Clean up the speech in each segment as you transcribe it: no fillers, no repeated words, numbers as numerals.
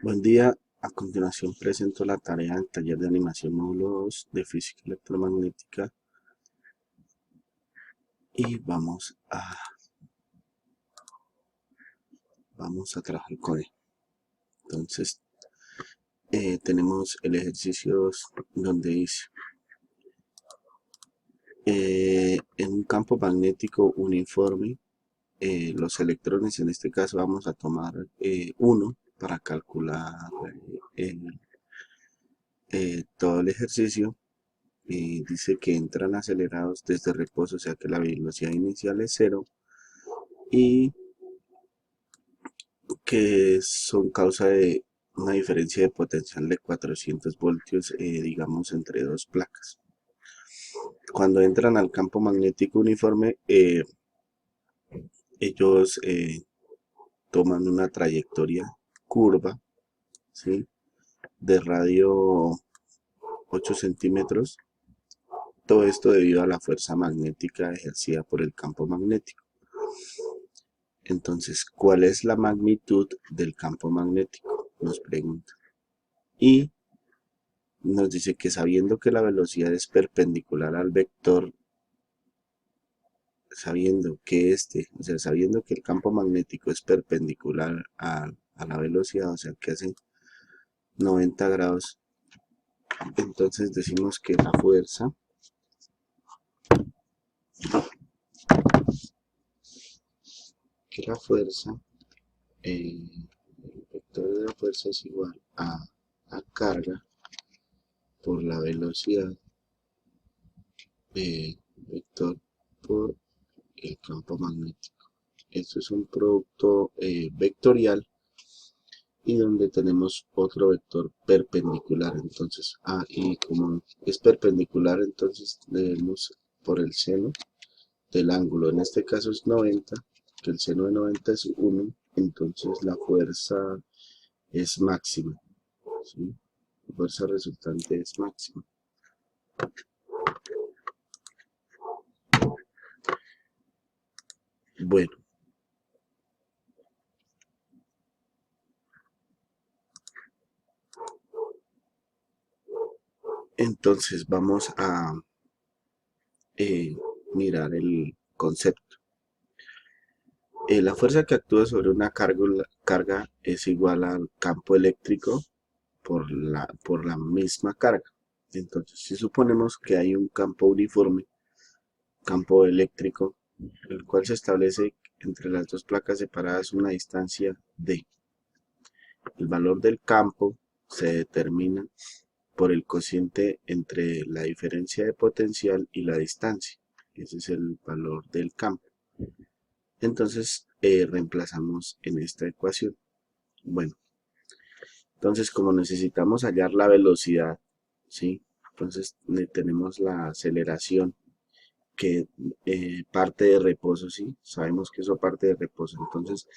Buen día, a continuación presento la tarea del taller de animación módulo 2 de física electromagnética y vamos a trabajar con él. Entonces, tenemos el ejercicio donde dice, en un campo magnético uniforme, los electrones, en este caso vamos a tomar 1 para calcular todo el ejercicio. Dice que entran acelerados desde reposo, o sea que la velocidad inicial es 0 y que son causa de una diferencia de potencial de 400 voltios, digamos, entre dos placas. Cuando entran al campo magnético uniforme, ellos toman una trayectoria curva, ¿sí?, de radio 8 centímetros. Todo esto debido a la fuerza magnética ejercida por el campo magnético. Entonces, ¿cuál es la magnitud del campo magnético?, nos pregunta. Y nos dice que sabiendo que la velocidad es perpendicular al vector, sabiendo que sabiendo que el campo magnético es perpendicular a la velocidad, o sea que hace 90 grados, entonces decimos que la fuerza, el vector de la fuerza es igual a carga por la velocidad, vector por el campo magnético. Esto es un producto vectorial y donde tenemos otro vector perpendicular. Entonces, y como es perpendicular, entonces debemos por el seno del ángulo, en este caso es 90, que el seno de 90 es 1, entonces la fuerza es máxima, ¿sí? La fuerza resultante es máxima. Bueno, entonces vamos a mirar el concepto. La fuerza que actúa sobre una carga es igual al campo eléctrico por la misma carga. Entonces, si suponemos que hay un campo uniforme, campo eléctrico, el cual se establece entre las dos placas separadas una distancia d. El valor del campo se determina por el cociente entre la diferencia de potencial y la distancia. Ese es el valor del campo. Entonces, reemplazamos en esta ecuación. Bueno, entonces como necesitamos hallar la velocidad, ¿sí?, entonces tenemos la aceleración que parte de reposo, ¿sí? Sabemos que eso parte de reposo. Entonces,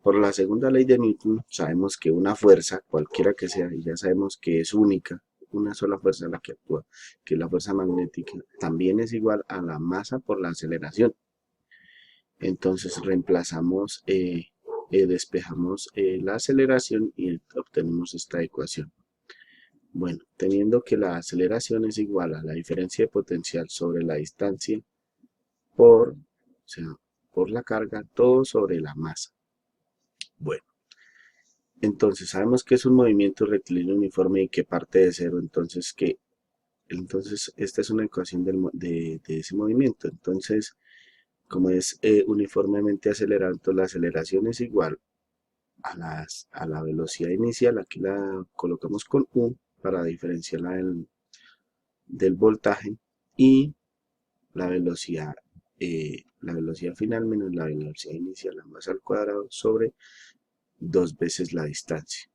por la segunda ley de Newton, sabemos que una fuerza, cualquiera que sea, y ya sabemos que es única, una sola fuerza la que actúa, que la fuerza magnética, también es igual a la masa por la aceleración. Entonces reemplazamos, despejamos la aceleración y obtenemos esta ecuación. Bueno, teniendo que la aceleración es igual a la diferencia de potencial sobre la distancia o sea, por la carga, todo sobre la masa. Bueno, entonces sabemos que es un movimiento rectilíneo uniforme y que parte de cero, entonces esta es una ecuación de ese movimiento. Entonces, como es uniformemente acelerado, entonces la aceleración es igual a la velocidad inicial. Aquí la colocamos con U para diferenciarla del voltaje, y la velocidad final menos la velocidad inicial, ambas al cuadrado, sobre 2 veces la distancia.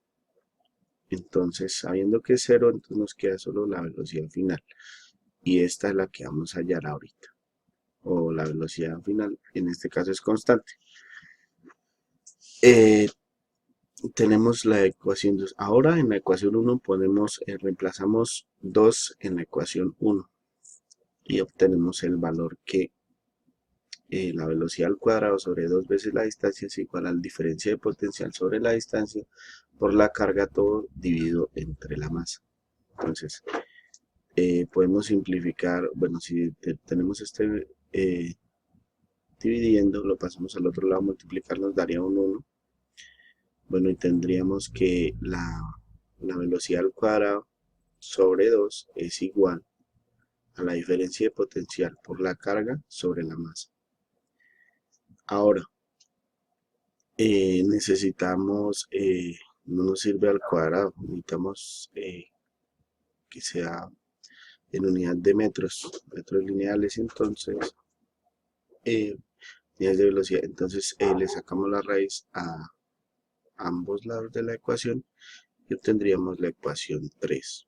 Entonces, sabiendo que es 0, entonces nos queda solo la velocidad final. Y esta es la que vamos a hallar ahorita. O la velocidad final, en este caso es constante. Tenemos la ecuación 2. Ahora en la ecuación 1 reemplazamos 2 en la ecuación 1 y obtenemos el valor que la velocidad al cuadrado sobre 2 veces la distancia es igual a la diferencia de potencial sobre la distancia por la carga todo dividido entre la masa. Entonces, podemos simplificar, bueno, si tenemos este dividiendo, lo pasamos al otro lado, multiplicar nos daría un 1. Bueno, y tendríamos que la velocidad al cuadrado sobre 2 es igual a la diferencia de potencial por la carga sobre la masa. Ahora, necesitamos, no nos sirve al cuadrado, necesitamos que sea en unidad de metros lineales, entonces, unidades de velocidad, entonces le sacamos la raíz a ambos lados de la ecuación y obtendríamos la ecuación 3.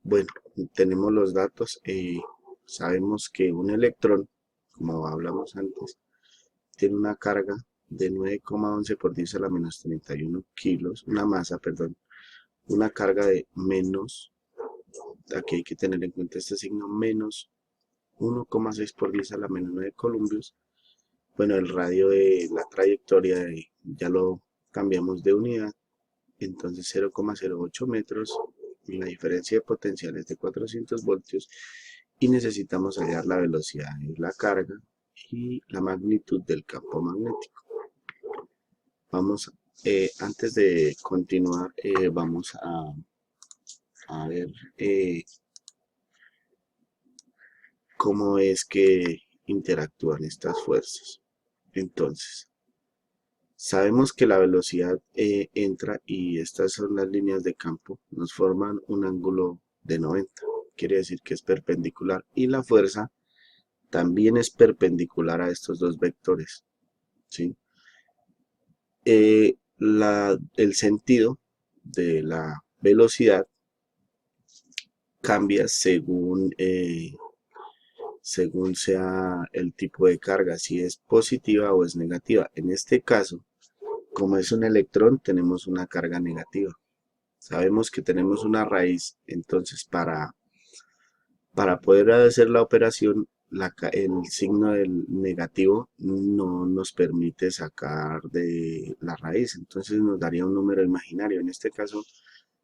Bueno, tenemos los datos, sabemos que un electrón, como hablamos antes, tiene una carga de 9,11 por 10 a la menos 31 kilos, una masa, perdón, una carga de menos, aquí hay que tener en cuenta este signo, menos 1,6 por 10 a la menos 9 columbios. Bueno, el radio de la trayectoria ya lo cambiamos de unidad, entonces 0,08 metros, y la diferencia de potencial es de 400 voltios, y necesitamos hallar la velocidad de la carga y la magnitud del campo magnético. Vamos, antes de continuar, vamos a ver cómo es que interactúan estas fuerzas. Entonces, sabemos que la velocidad entra y estas son las líneas de campo, nos forman un ángulo de 90, quiere decir que es perpendicular, y la fuerza también es perpendicular a estos dos vectores, ¿sí? El sentido de la velocidad cambia según sea el tipo de carga, si es positiva o es negativa. En este caso, como es un electrón, tenemos una carga negativa. Sabemos que tenemos una raíz, entonces para poder hacer la operación, el signo del negativo no nos permite sacar de la raíz, entonces nos daría un número imaginario. En este caso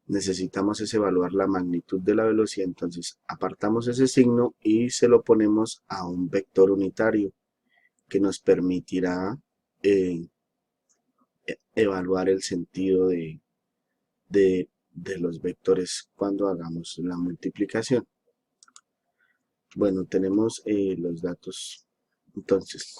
necesitamos evaluar la magnitud de la velocidad, entonces apartamos ese signo y se lo ponemos a un vector unitario que nos permitirá evaluar el sentido de los vectores cuando hagamos la multiplicación. Bueno, tenemos los datos. Entonces,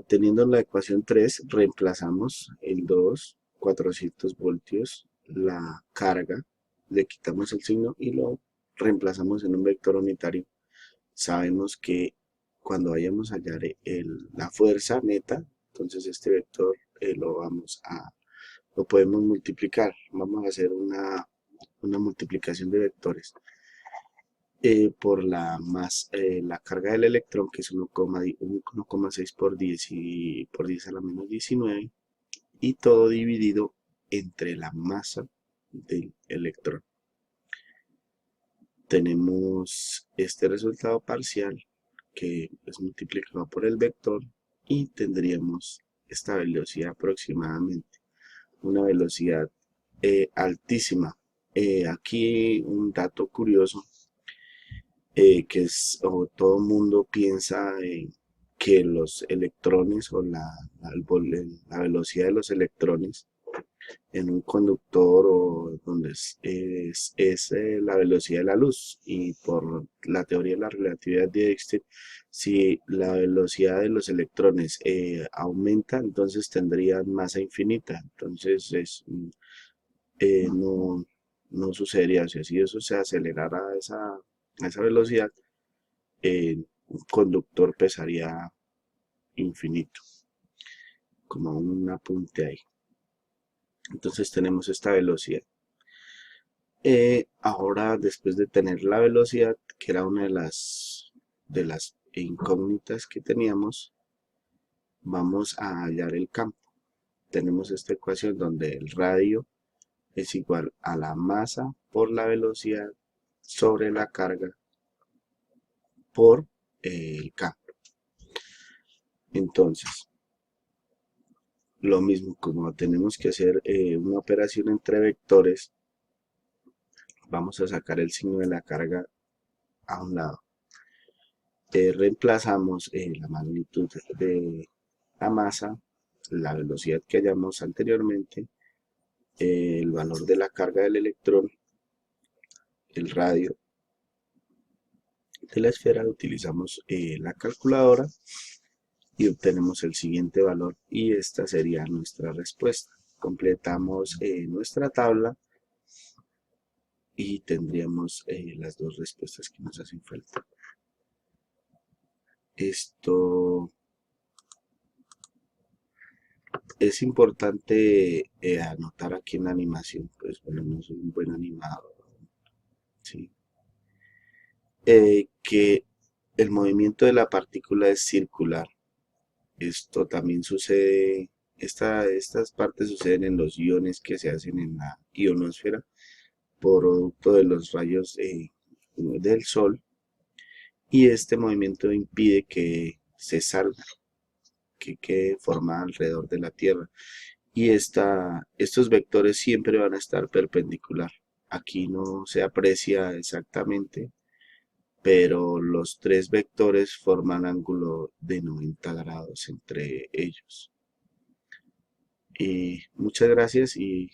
teniendo la ecuación 3, reemplazamos el 2, 400 voltios, la carga, le quitamos el signo y lo reemplazamos en un vector unitario. Sabemos que cuando vayamos a hallar la fuerza neta, entonces este vector lo podemos multiplicar. Vamos a hacer una multiplicación de vectores. Por la carga del electrón, que es 1,6 por 10 por 10 a la menos 19, y todo dividido entre la masa del electrón. Tenemos este resultado parcial que es multiplicado por el vector y tendríamos esta velocidad aproximadamente, una velocidad altísima. Aquí un dato curioso, que es, o todo el mundo piensa que los electrones o la velocidad de los electrones en un conductor o donde es la velocidad de la luz, y por la teoría de la relatividad de Einstein, si la velocidad de los electrones aumenta, entonces tendrían masa infinita, entonces no sucedería. O sea, si eso se acelerara a esa velocidad, un conductor pesaría infinito, como un apunte ahí. Entonces tenemos esta velocidad. Ahora, después de tener la velocidad, que era una de las incógnitas que teníamos, vamos a hallar el campo. Tenemos esta ecuación donde el radio es igual a la masa por la velocidad sobre la carga por el campo. Entonces, Lo mismo, como tenemos que hacer una operación entre vectores, vamos a sacar el signo de la carga a un lado. Reemplazamos la magnitud de la masa, la velocidad que hallamos anteriormente, el valor de la carga del electrón, el radio de la esfera, utilizamos la calculadora y obtenemos el siguiente valor y esta sería nuestra respuesta. Completamos nuestra tabla y tendríamos las dos respuestas que nos hacen falta. Esto es importante anotar aquí en la animación, pues bueno, no soy un buen animador, ¿sí? Que el movimiento de la partícula es circular. Esto también sucede, estas partes suceden en los iones que se hacen en la ionosfera, producto de los rayos del Sol, y este movimiento impide que se salga, que quede formada alrededor de la Tierra. Y estos vectores siempre van a estar perpendicular. Aquí no se aprecia exactamente, pero los tres vectores forman ángulo de 90 grados entre ellos. Y muchas gracias y